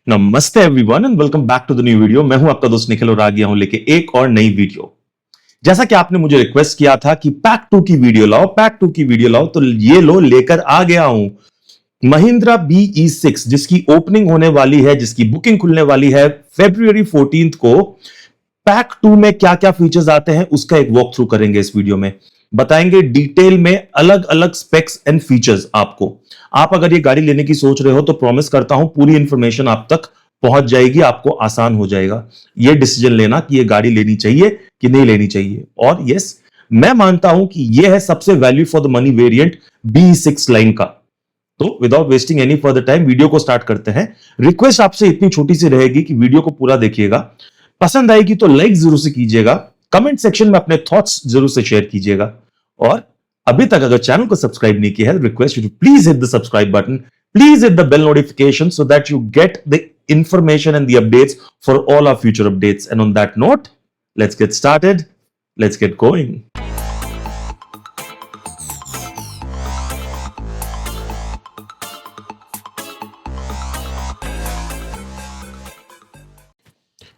नमस्ते everyone and welcome back to the new video. मैं हूं आपका दोस्त निखिल और आ गया हूं लेके एक और नई वीडियो। जैसा कि आपने मुझे रिक्वेस्ट किया था कि पैक 2 की वीडियो लाओ, पैक 2 की वीडियो लाओ, तो ये लो लेकर आ गया हूं महिंद्रा BE6 जिसकी ओपनिंग होने वाली है, जिसकी बुकिंग खुलने वाली है February 14 को। पैक 2 में क्या क्या फीचर्स आते हैं उसका एक वॉक थ्रू करेंगे इस वीडियो में। बताएंगे डिटेल में अलग अलग स्पेक्स एंड फीचर्स आपको। आप अगर ये गाड़ी लेने की सोच रहे हो तो प्रॉमिस करता हूं पूरी इंफॉर्मेशन आप तक पहुंच जाएगी, आपको आसान हो जाएगा ये डिसीजन लेना कि ये गाड़ी लेनी चाहिए कि नहीं लेनी चाहिए। और यस, मैं मानता हूं कि ये है सबसे value for the money variant BE6 line का। तो without wasting any further time video को स्टार्ट करते हैं। रिक्वेस्ट आपसे इतनी छोटी सी रहेगी कि वीडियो को पूरा देखिएगा, पसंद आएगी तो लाइक जरूर से कीजिएगा, कमेंट सेक्शन में अपने थॉट्स जरूर से शेयर कीजिएगा। और अभी तक अगर चैनल को सब्सक्राइब नहीं किया है, request you to please hit the subscribe button, please hit the bell notification so that you get the information and the updates for all our future updates. And on that note, let's get started. Let's get going.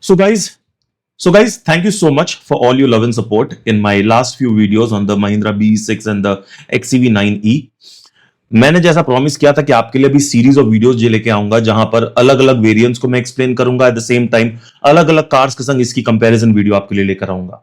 So guys, thank you so much for all your love and support in my last few videos on the Mahindra BE6 and the XCV9E. मैंने जैसा promise किया था कि आपके लिए भी series of videos जो लेके आऊंगा जहां पर अलग अलग वेरिएंट्स को मैं एक्सप्लेन करूंगा, एट द सेम टाइम अलग अलग कार्स के संग इसकी कंपैरिजन वीडियो आपके लिए लेकर आऊंगा।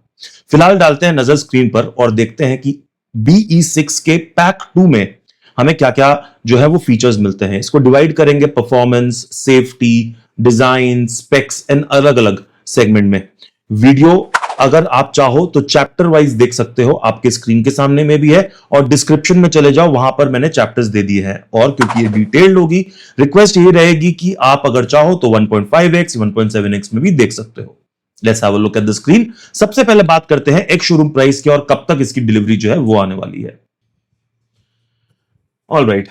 फिलहाल डालते हैं नजर स्क्रीन पर और देखते हैं कि BE6 के पैक 2 में हमें क्या क्या जो है वो फीचर्स मिलते हैं। इसको डिवाइड करेंगे performance, safety, design, specs and अलग अलग सेगमेंट में। वीडियो अगर आप चाहो तो चैप्टर वाइज देख सकते हो, आपके स्क्रीन के सामने में भी है और डिस्क्रिप्शन में चले जाओ, वहां पर मैंने चैप्टर्स दे दिए हैं। और क्योंकि ये डिटेल्ड होगी, रिक्वेस्ट ये रहेगी कि आप अगर चाहो तो 1.5x 1.7x में भी देख सकते हो। Let's have a look at the screen. सबसे पहले बात करते हैं एक शोरूम प्राइस की और कब तक इसकी डिलीवरी जो है वो आने वाली है। ऑलराइट,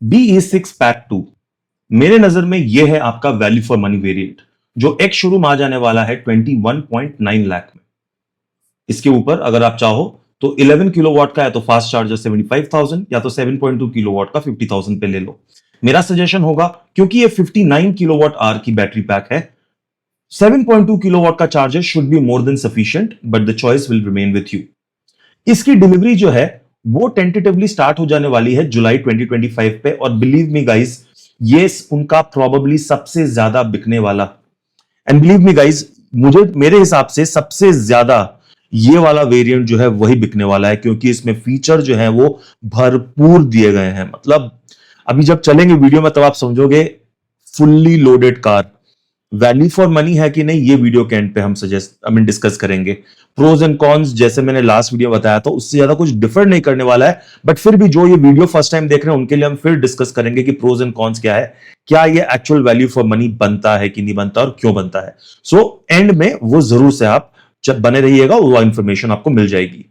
BE6 पैक 2 मेरे नजर में यह है आपका वैल्यू फॉर मनी वेरिएंट, जो एक शोरूम आ जाने वाला है 21.9 लाख में। इसके ऊपर अगर आप चाहो तो 11 किलोवाट का है तो फास्ट चार्जर 75,000 या तो 7.2 किलोवाट का 50,000 पे ले लो। मेरा सजेशन होगा, क्योंकि ये 59 किलोवाट आवर की बैटरी पैक है, 7.2 किलोवाट का charger should be more than sufficient, but the choice will remain with you. इसकी डिलीवरी जो है वो टेंटेटिवली स्टार्ट हो जाने वाली है जुलाई 2025 पे। और बिलीव मी गाइस, ये उनका प्रोबेबली सबसे ज्यादा बिकने वाला, एंड बिलीव मी गाइस, मेरे हिसाब से सबसे ज्यादा ये वाला वेरिएंट जो है वही बिकने वाला है, क्योंकि इसमें फीचर जो है वो भरपूर दिए गए हैं। मतलब अभी जब चलेंगे वीडियो में तब आप समझोगे fully loaded car value for money है कि नहीं। ये वीडियो के एंड पे हम डिस्कस करेंगे प्रोज एंड कॉन्स। जैसे मैंने लास्ट वीडियो बताया था उससे ज्यादा कुछ डिफर नहीं करने वाला है, बट फिर भी जो ये वीडियो फर्स्ट टाइम देख रहे हैं उनके लिए हम फिर डिस्कस करेंगे कि प्रोज एंड कॉन्स क्या है, क्या ये एक्चुअल वैल्यू फॉर मनी बनता है कि नहीं बनता और क्यों बनता है। सो एंड में वो जरूर से आप जब बने रहिएगा, वो इंफॉर्मेशन आपको मिल जाएगी।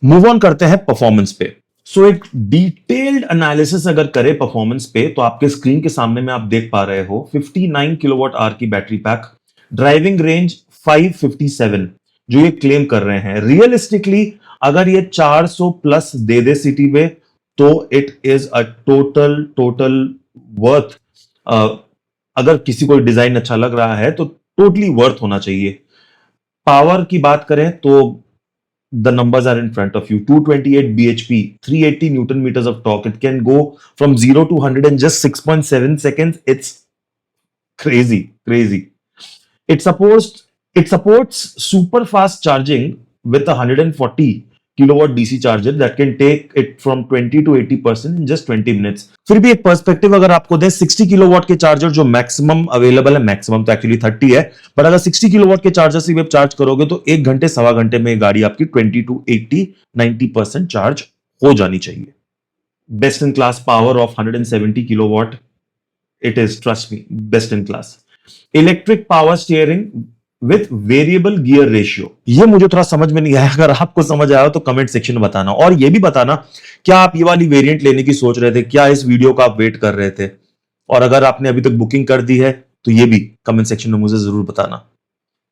मूव ऑन करते हैं परफॉर्मेंस पे। सो एक डिटेल्ड एनालिसिस अगर करें परफॉर्मेंस पे तो आपके स्क्रीन के सामने में आप देख पा रहे हो 59 किलोवाट आवर की बैटरी पैक, ड्राइविंग रेंज 557 जो ये क्लेम कर रहे हैं। रियलिस्टिकली अगर ये 400 प्लस दे दे सिटी में तो it is a total worth. अगर किसी को डिजाइन अच्छा लग रहा है तो टोटली वर्थ होना चाहिए। पावर की बात करें तो the numbers are in front of you. 228 bhp, 380 newton meters of torque. It can go from 0 to 100 in just 6.7 seconds. It's crazy. It supports super fast charging with a 140 kilowatt DC charger that can take it from 20 to 80% in just 20 minutes. फिर भी एक perspective अगर आपको दे, 60 kilowatt के charger जो maximum available है, maximum तो actually 30 है, पर अगर 60 किलोवाट के चार्जर से आप चार्ज करोगे तो 1 घंटे सवा घंटे में गाड़ी आपकी 20 टू 80-90% चार्ज हो जानी चाहिए। Best in class power of 170 kilowatt, it is, trust me, best in class. Electric power steering with variable gear ratio, ये मुझे थोड़ा समझ में नहीं आया। अगर आपको समझ आया तो कमेंट सेक्शन में बताना, और ये भी बताना क्या आप ये वाली वेरिएंट लेने की सोच रहे थे, क्या इस वीडियो का आप वेट कर रहे थे, और अगर आपने अभी तक बुकिंग कर दी है तो ये भी कमेंट सेक्शन में मुझे जरूर बताना।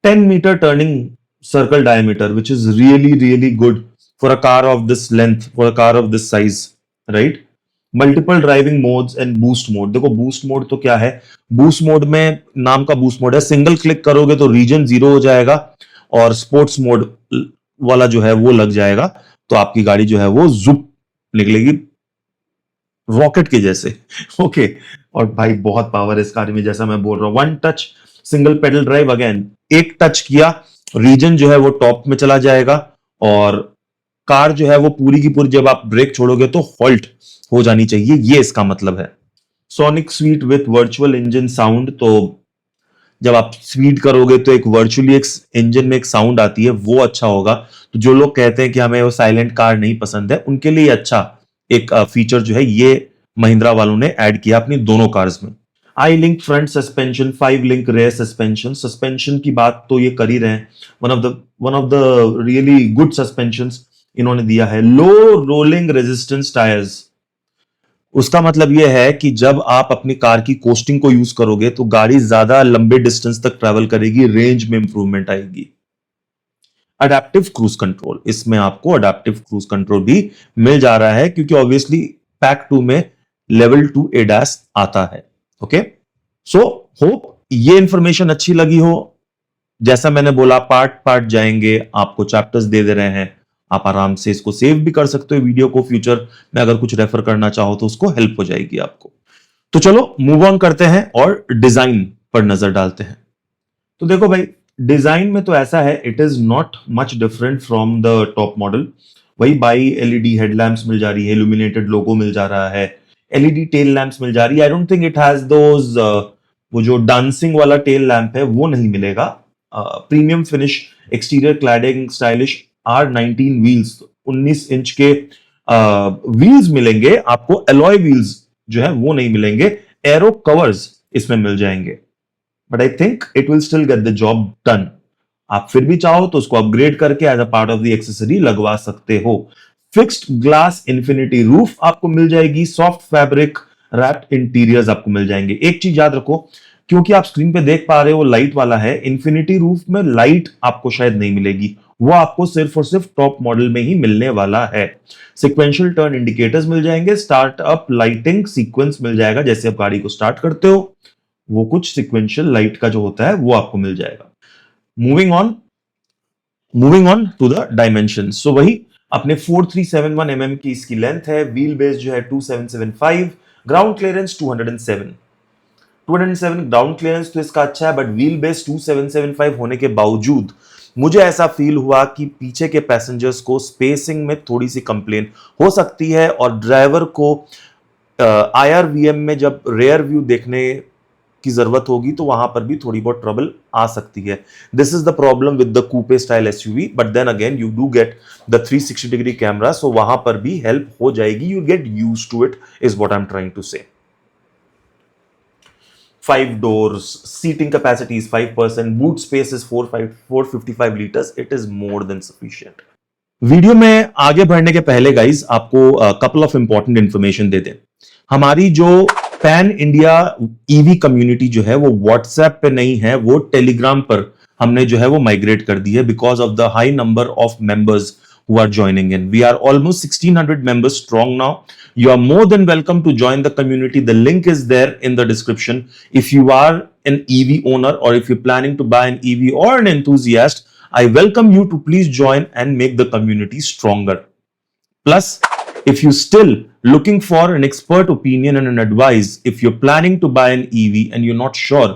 10 metre turning circle diameter which is really good for a car of this length, for a car of this size, right. Multiple driving modes and boost mode. देखो बूस्ट मोड तो क्या है, boost mode में नाम का boost mode है, single click करोगे तो रीजन 0 हो जाएगा और स्पोर्ट्स मोड वाला जो है वो लग जाएगा, तो आपकी गाड़ी जो है वो जुप निकलेगी रॉकेट के जैसे। ओके। और भाई बहुत पावर है इस कार में, जैसा मैं बोल रहा हूं, one touch single pedal drive. Again एक टच किया, रीजन जो है वो टॉप में चला जाएगा और कार जो है वो पूरी की पूरी जब आप ब्रेक छोड़ोगे तो हॉल्ट हो जानी चाहिए, ये इसका मतलब है। Sonic sweet with virtual engine sound, तो जब आप स्पीड करोगे तो एक वर्चुअली एक इंजन में एक साउंड आती है, वो अच्छा होगा। तो जो लोग कहते हैं कि हमें वो साइलेंट कार नहीं पसंद है, उनके लिए अच्छा एक फीचर जो है ये महिंद्रा वालों ने ऐड किया अपनी दोनों कार्स में। I link front suspension, 5 link rear suspension. Suspension की बात तो ये कर ही रहे हैं, one of the really good suspension इन्होंने दिया है। लो रोलिंग रेजिस्टेंस टायर्स, उसका मतलब यह है कि जब आप अपनी कार की कोस्टिंग को यूज करोगे तो गाड़ी ज्यादा लंबे डिस्टेंस तक ट्रैवल करेगी, रेंज में इंप्रूवमेंट आएगी। अडेप्टिव क्रूज कंट्रोल, इसमें आपको अडेप्टिव क्रूज कंट्रोल भी मिल जा रहा है क्योंकि ऑब्वियसली पैक 2 में लेवल 2 एडास आता है। ओके, सो होप ये इंफॉर्मेशन अच्छी लगी हो। जैसा मैंने बोला पार्ट पार्ट जाएंगे, आपको चैप्टर्स दे दे रहे हैं, आप आराम से इसको सेव भी कर सकते हो वीडियो को, फ्यूचर में अगर कुछ रेफर करना चाहो तो उसको हेल्प हो जाएगी आपको। तो चलो मूव ऑन करते हैं और डिजाइन पर नजर डालते हैं। तो देखो भाई, डिजाइन में तो ऐसा है, it is not much different from the top model. वही बाई एलईडी हेडलैम्प्स मिल जा रही है, इल्यूमिनेटेड लोगो मिल जा रहा है, एलईडी टेल लैंप्स मिल जा रही है। I don't think it has those वो जो डांसिंग वाला टेल लैंप है वो नहीं मिलेगा। Premium finish exterior cladding stylish R19 wheels, 19 inch के व्हील्स मिलेंगे आपको, एलॉय व्हील्स जो है वो नहीं मिलेंगे। एरो कवर्स इसमें मिल जाएंगे, but I think it will still get the job done. आप फिर भी चाहो तो उसको अपग्रेड करके as a part of the accessory लगवा सकते हो। फिक्स्ड ग्लास इंफिनिटी रूफ आपको मिल जाएगी, सॉफ्ट फैब्रिक रैप्ड इंटीरियर्स आपको मिल जाएंगे। एक चीज याद रखो, क्योंकि आप स्क्रीन पे देख पा रहे हो लाइट वाला है, इंफिनिटी रूफ में लाइट आपको शायद नहीं मिलेगी, वो आपको सिर्फ और सिर्फ टॉप मॉडल में ही मिलने वाला है। सिक्वेंशियल टर्न इंडिकेटर्स मिल जाएंगे, स्टार्टअप लाइटिंग सीक्वेंस मिल जाएगा, जैसे आप गाड़ी को स्टार्ट करते हो वो कुछ सिक्वेंशियल लाइट का जो होता है वो आपको मिल जाएगा। Moving on to the dimension, so वही अपने 4371 mm की इसकी लेंथ है, व्हील बेस जो है 2775, ग्राउंड क्लियरेंस 207 ग्राउंड क्लियरेंस तो इसका अच्छा है, बट व्हील बेस 2775 होने के बावजूद मुझे ऐसा फील हुआ कि पीछे के पैसेंजर्स को स्पेसिंग में थोड़ी सी कंप्लेन हो सकती है और ड्राइवर को IRVM में जब रेयर व्यू देखने की जरूरत होगी तो वहां पर भी थोड़ी बहुत ट्रबल आ सकती है। This is the problem with the coupe style SUV, but then again you do get the 360 degree camera, so वहां पर भी हेल्प हो जाएगी, you get used to it is what I am trying to say. 5 doors, seating capacity is 5%, boot space is 455 liters, it is more than sufficient। Video में आगे बढ़ने के पहले गाइज आपको कपल ऑफ इंपॉर्टेंट इंफॉर्मेशन दे दें। हमारी जो pan India EV community जो है वो व्हाट्सएप पे नहीं है, वो टेलीग्राम पर हमने जो है वो माइग्रेट कर दी है because of the high number of members who are joining in. We are almost 1600 members strong now. You are more than welcome to join the community. The link is there in the description. If you are an EV owner or if you're planning to buy an EV or an enthusiast, I welcome you to please join and make the community stronger. Plus, if you're still looking for an expert opinion and an advice, if you're planning to buy an EV and you're not sure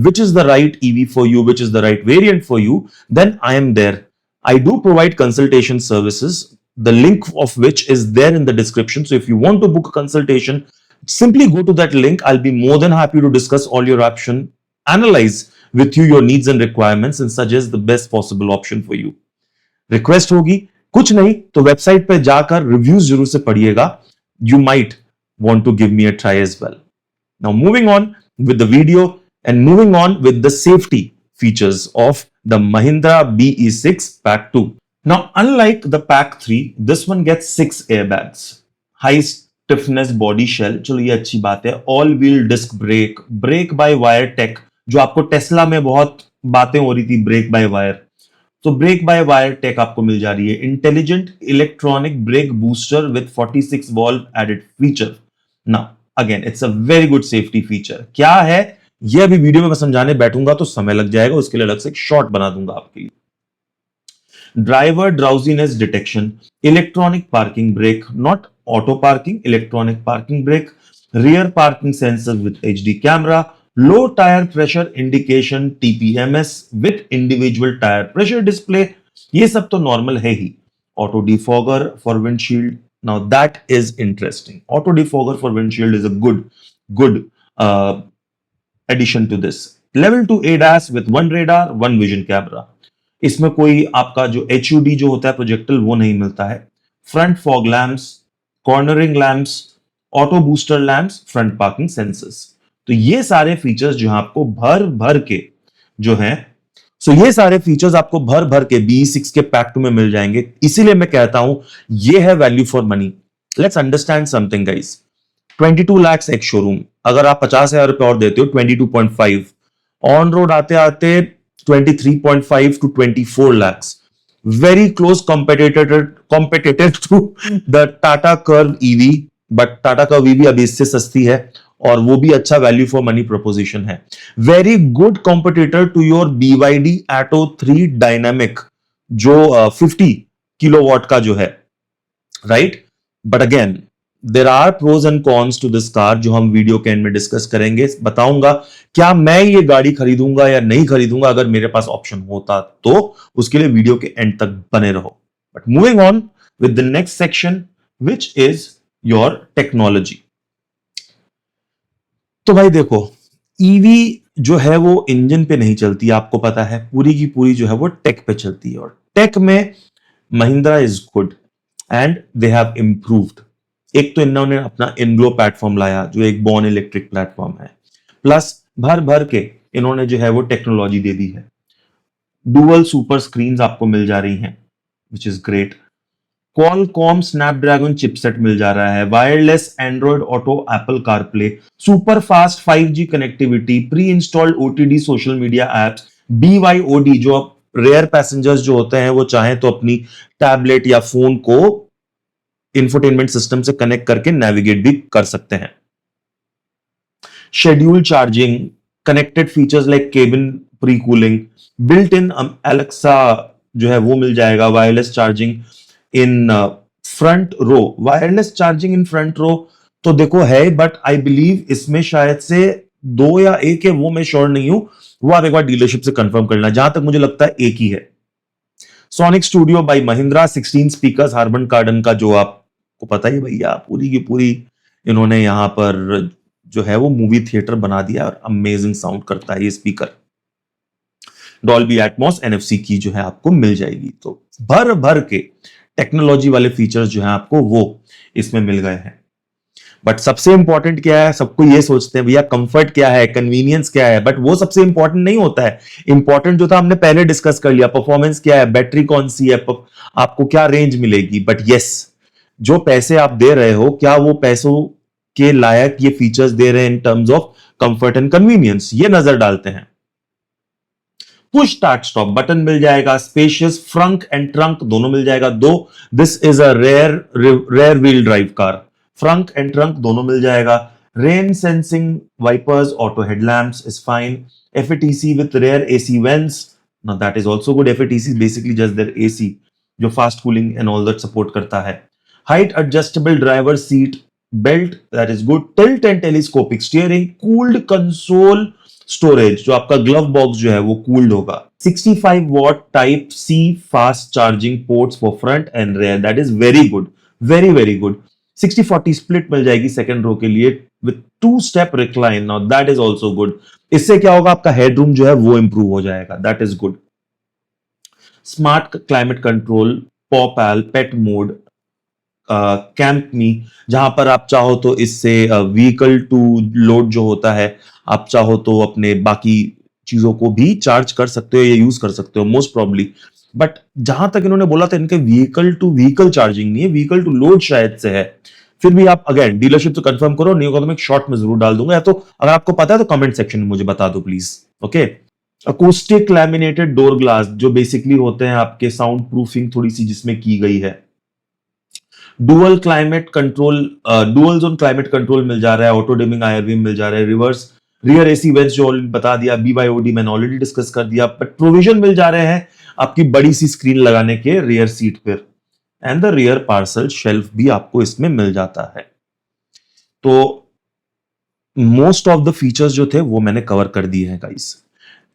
which is the right EV for you, which is the right variant for you, then I am there. I do provide consultation services, the link of which is there in the description. So if you want to book a consultation, simply go to that link. I'll be more than happy to discuss all your options, analyze with you your needs and requirements, and suggest the best possible option for you. Request होगी, कुछ नहीं तो website पे जाकर reviews जरूर से पढ़िएगा, you might want to give me a try as well. Now moving on with the video and moving on with the safety features of the Mahindra BE6 Pack 2. Now, unlike the Pack 3, this one gets 6 airbags. High stiffness body shell, चलो ये अच्छी बात है। All wheel disc brake, brake by wire tech, जो आपको Tesla में बहुत बातें हो रही थी ब्रेक बाय वायर, तो ब्रेक बाय वायर टेक आपको मिल जा रही है। Intelligent electronic brake booster with 46 valve added feature, ना again it's a very good safety feature. क्या है ये अभी वीडियो में मैं समझाने बैठूंगा तो समय लग जाएगा, उसके लिए अलग से एक शॉर्ट बना दूंगा आपके लिए। Driver drowsiness detection, electronic parking brake, not auto parking, electronic parking brake, rear parking sensor with HD camera, low tyre pressure indication TPMS with individual tyre pressure display, ये सब तो नॉर्मल है ही। Auto defogger for windshield, now that is interesting. Auto defogger for windshield is a good addition to this. Level 2 ADAS with one radar one vision camera, इसमें कोई आपका जो HUD जो होता है प्रोजेक्टल वो नहीं मिलता है। Front fog lamps, cornering lamps, auto booster lamps, front parking sensors, तो ये सारे फीचर्स जो हैं आपको भर भर के जो हैं, सो ये सारे फीचर्स आपको भर भर के BE6 के पैक 2 में मिल जाएंगे। इसीलिए मैं कहता हूं ये है value for money. Let's understand something guys, 22 lakh एक शोरूम, अगर आप 50,000 रुपए और देते हो 22.5, ऑन रोड आते आते 23.5 to 24 lakhs, very close competitor to the Tata Curve EV, but Tata Curve EV अभी इससे सस्ती है और वो भी अच्छा वैल्यू फॉर मनी प्रोपोजिशन है। Very good competitor to your BYD Atto 3 dynamic जो 50 किलोवाट का जो है, right. But again there are pros and cons to this car जो हम वीडियो के एंड में डिस्कस करेंगे। बताऊंगा क्या मैं ये गाड़ी खरीदूंगा या नहीं खरीदूंगा, अगर मेरे पास ऑप्शन होता तो। उसके लिए वीडियो के एंड तक बने रहो। But moving on with the next section which is your technology. तो भाई देखो, ईवी जो है वो इंजन पे नहीं चलती, आपको पता है, पूरी की पूरी जो है वो टेक पे चलती है। और टेक में Mahindra is good and they have improved. एक तो इन्होंने अपना इनग्लो प्लेटफॉर्म लाया जो एक बॉर्न इलेक्ट्रिक प्लेटफॉर्म है, प्लस भर भर के इन्होंने जो है वो टेक्नोलॉजी दे दी है। डुअल सुपर स्क्रीन्स आपको मिल जा रही हैं which is great. Qualcomm Snapdragon chipset मिल जा रहा है, wireless Android auto, Apple CarPlay, super fast 5G connectivity, pre installed OTD social media apps, BYOD जो रेयर पैसेंजर्स जो होते हैं वो चाहें तो अपनी टैबलेट या फोन को इंफोटेनमेंट सिस्टम से कनेक्ट करके नेविगेट भी कर सकते हैं। Schedule charging, connected features like cabin pre cooling, built in Alexa जो है वो मिल जाएगा, wireless charging in front row. Wireless charging in front row तो देखो है, बट आई बिलीव इसमें शायद से 2 या 1 है, वो मैं श्योर नहीं हूं, वो आप एक बार डीलरशिप से कंफर्म करना। जहां तक मुझे लगता है 1 ही है। Sonic Studio by Mahindra, 16 speakers, Harman Kardon का जो आपको पता ही भैया, पूरी की पूरी इन्होंने यहां पर जो है वो मूवी थिएटर बना दिया और अमेजिंग साउंड करता है ये स्पीकर। डॉल्बी एटमॉस NFC की जो है आपको मिल जाएगी। तो भर भर के टेक्नोलॉजी वाले फीचर्स जो है आपको वो इसमें मिल गए हैं। बट सबसे इंपॉर्टेंट क्या है, सबको ये सोचते हैं भैया कंफर्ट क्या है, कन्वीनियंस क्या है, बट वो सबसे इंपॉर्टेंट नहीं होता है। इंपॉर्टेंट जो था हमने पहले डिस्कस कर लिया, परफॉर्मेंस क्या है, बैटरी कौन सी है, आपको क्या रेंज मिलेगी। बट यस, जो पैसे आप दे रहे हो क्या वो पैसों के लायक ये फीचर्स दे रहे हैं in terms of comfort and convenience, ये नजर डालते हैं। पुश स्टार्ट स्टॉप बटन मिल जाएगा, स्पेशियस फ्रंट एंड ट्रंक दोनों मिल जाएगा। Though this is a rear wheel drive car, front and trunk दोनों मिल जाएगा। Rain sensing wipers, auto headlamps is fine. FATC with rear AC vents, now that is also good. FATC basically just there AC जो fast cooling and all that support करता है। Height adjustable driver seat belt, that is good. Tilt and telescopic steering, cooled console storage, जो आपका glove box जो है वो cooled होगा। 65 watt type C fast charging ports for front and rear, that is very good, very very good. 60-40 split मिल जाएगी second row के लिए with 2 step recline, now that is also good. इससे क्या होगा, आपका हेडरूम जो है वो इंप्रूव हो जाएगा, that is good. Smart climate control, पॉपैल, पेट मोड, कैंप मी, जहां पर आप चाहो तो इससे व्हीकल टू लोड जो होता है, आप चाहो तो अपने बाकी चीजों को भी चार्ज कर सकते हो या यूज कर सकते हो मोस्ट प्रॉब्ली। बट जहां तक इन्होंने बोला था इनके व्हीकल टू व्हीकल चार्जिंग नहीं है, व्हीकल टू लोड शायद से है। फिर भी आप अगेन डीलरशिप से कंफर्म करो, नहीं होगा तो मैं एक शॉर्ट में जरूर डाल दूंगा, या तो अगर आपको पता है तो कमेंट सेक्शन में मुझे बता दो please. Okay. Acoustic laminated door glass जो बेसिकली होते हैं आपके साउंड प्रूफिंग थोड़ी सी जिसमें की गई है। Dual climate control, dual zone climate control मिल जा रहा है, ऑटो डिमिंग आईआरवी मिल जा रहा है, रिवर्स रियर एसी वेंट्स जो ऑलरेडी बता दिया, BYOD मैंने ऑलरेडी डिस्कस कर दिया, बट प्रोविजन मिल जा रहे हैं आपकी बड़ी सी स्क्रीन लगाने के रियर सीट पर, and the rear parcel shelf भी आपको इसमें मिल जाता है। तो मोस्ट ऑफ द फीचर्स जो थे वो मैंने कवर कर दिए हैं गाइस।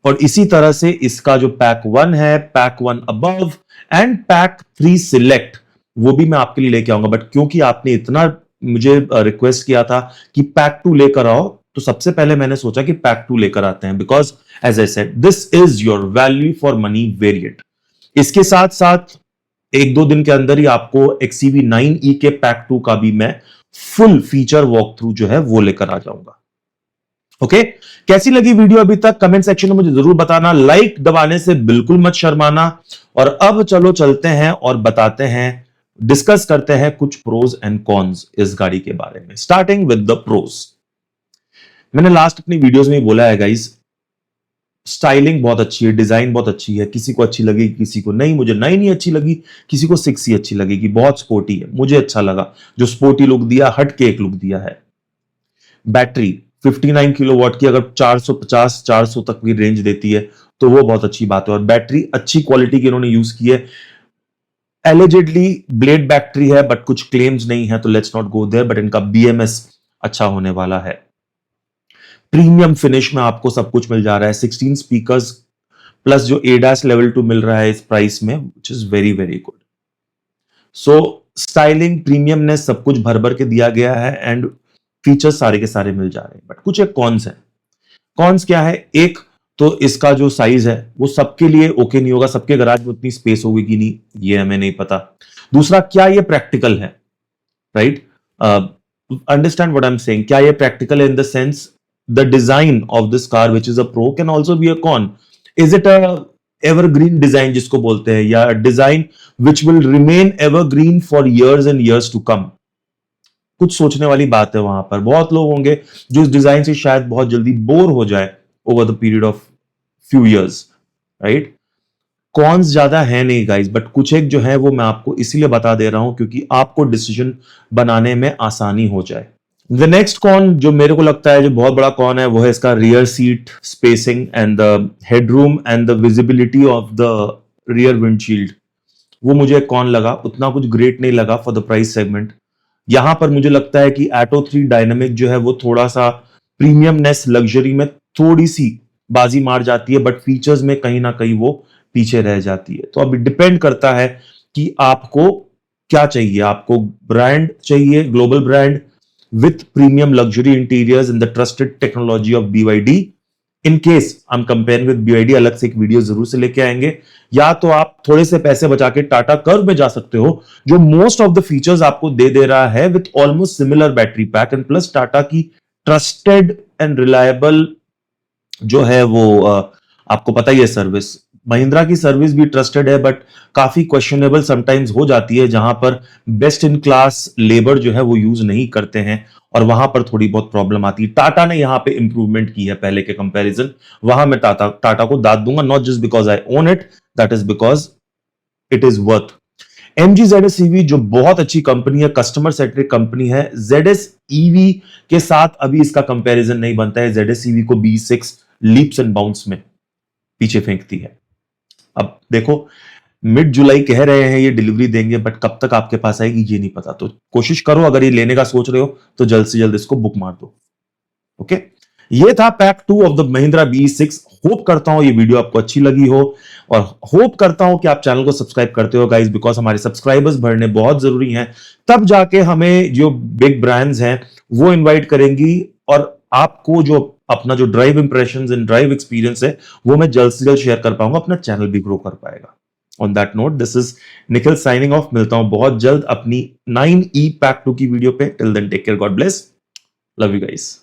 और इसी तरह से इसका जो पैक 1 है, pack 1 above and pack 3 select, वो भी मैं आपके लिए लेके आऊंगा। बट क्योंकि आपने इतना मुझे रिक्वेस्ट किया था कि पैक 2 लेकर आओ, तो सबसे पहले मैंने सोचा कि पैक 2 लेकर आते हैं, because as I said this is your value for money variant. इसके साथ साथ एक दो दिन के अंदर ही आपको XCV 9e के पैक 2 का भी मैं फुल फीचर वॉक थ्रू जो है वो लेकर आ जाऊंगा। ओके, कैसी लगी वीडियो अभी तक कमेंट सेक्शन में मुझे जरूर बताना, लाइक दबाने से बिल्कुल मत शर्माना। और अब चलो चलते हैं और बताते हैं, डिस्कस करते हैं कुछ प्रोज एंड कॉन्स इस गाड़ी के बारे में, स्टार्टिंग विद द प्रोज। मैंने लास्ट अपनी वीडियोस में बोला है गाइस, स्टाइलिंग बहुत अच्छी है, डिजाइन बहुत अच्छी है, किसी को अच्छी लगेगी किसी को नहीं, मुझे 9 ही अच्छी लगी, किसी को 6 ही अच्छी लगेगी, बहुत स्पोर्टी है, मुझे अच्छा लगा, जो स्पोर्टी लुक दिया, हट के एक लुक दिया है। बैटरी 59 किलोवाट की, अगर 450-400 तक की रेंज देती है तो वो बहुत अच्छी बात है, और बैटरी अच्छी क्वालिटी की इन्होंने यूज की है। एलिजिडली ब्लेड बैटरी है, बट कुछ क्लेम्स नहीं है, तो let's not go there, but इनका BMS अच्छा होने वाला है। प्रीमियम फिनिश में आपको सब कुछ मिल जा रहा है, 16 स्पीकर्स प्लस जो ADAS लेवल 2 मिल रहा है इस प्राइस में, which is very very good. So styling, premiumness सब कुछ भर भर के दिया गया है, एंड फीचर्स सारे के सारे मिल जा रहे हैं। बट कुछ एक कॉन्स है। कॉन्स क्या है? एक तो इसका जो साइज है वो सबके लिए ओके नहीं होगा, सबके गराज में उतनी स्पेस होगी कि नहीं, ये हमें नहीं पता। दूसरा, क्या ये प्रैक्टिकल है? Right, understand what I am saying. क्या ये प्रैक्टिकल है in the sense the design of this car which is a pro can also be a con? Is it a evergreen design जिसको बोलते हैं, या design which will remain evergreen for years and years to come? कुछ सोचने वाली बात है वहां पर। बहुत लोग होंगे जो इस डिजाइन से शायद बहुत जल्दी बोर हो जाए over the period of few years, right? Cons ज्यादा है नहीं गाइस, बट कुछ एक जो है वो मैं आपको इसीलिए बता दे रहा हूं क्योंकि आपको डिसीजन बनाने में आसानी हो जाए। द नेक्स्ट कॉन जो मेरे को लगता है जो बहुत बड़ा कॉन है, वो है इसका rear seat spacing and the headroom and the visibility of the rear windshield. वो मुझे कॉन लगा, उतना कुछ ग्रेट नहीं लगा फॉर द प्राइस सेगमेंट। यहां पर मुझे लगता है कि एटो 3 डायनेमिक जो है वो थोड़ा सा प्रीमियमनेस, लग्जरी में थोड़ी सी बाजी मार जाती है, बट फीचर्स में कहीं ना कहीं वो पीछे रह जाती है। तो अभी डिपेंड करता है कि आपको क्या चाहिए। आपको ब्रांड चाहिए, global brand with premium luxury interiors in the trusted technology of BYD। In case I am comparing with BYD, अलग से एक वीडियो जरूर से लेके आएंगे। या तो आप थोड़े से पैसे बचा के टाटा कर्व में जा सकते हो, जो मोस्ट ऑफ द फीचर्स आपको दे दे रहा है with almost similar battery pack and plus Tata की ट्रस्टेड एंड रिलायबल जो है वो आपको पता ही है सर्विस। महिंद्रा की सर्विस भी ट्रस्टेड है, बट काफी क्वेश्चनेबल समटाइम्स हो जाती है, जहां पर बेस्ट इन क्लास लेबर जो है वो यूज नहीं करते हैं, और वहां पर थोड़ी बहुत प्रॉब्लम आती है। टाटा ने यहां पे इंप्रूवमेंट की है पहले के कंपैरिजन, वहां मैं टाटा को दाद दूंगा, not just because I own it, that is because it is worth. MG ZS EV जो बहुत अच्छी कंपनी है, कस्टमर सेंट्रिक कंपनी है, ZS EV के साथ अभी इसका कंपैरिजन नहीं बनता है। ZS EV को B6 लीप्स एंड बाउंस में पीछे फेंकती है। अब देखो, मिड जुलाई कह रहे हैं ये डिलीवरी देंगे, बट कब तक आपके पास आएगी ये नहीं पता। तो कोशिश करो, अगर ये लेने का सोच रहे हो तो जल्द से जल्द इसको बुक मार दो। ओके, ये था pack 2 of the Mahindra BE6। Hope करता हूं ये वीडियो आपको अच्छी लगी हो, और होप करता हूं कि आप चैनल को सब्सक्राइब करते हो गाइस, बिकॉज हमारे सब्सक्राइबर्स बढ़ने बहुत जरूरी हैं। तब जाके हमें जो बिग ब्रांड्स हैं वो इनवाइट करेंगी, और आपको जो अपना जो drive impressions and drive experience है वो मैं जल्द से जल्द शेयर कर पाऊंगा, अपना चैनल भी ग्रो कर पाएगा। On that note, this is Nikhil signing off. मिलता हूं बहुत जल्द अपनी 9e पैक 2 की वीडियो पे। Till then take care, God bless, love you guys.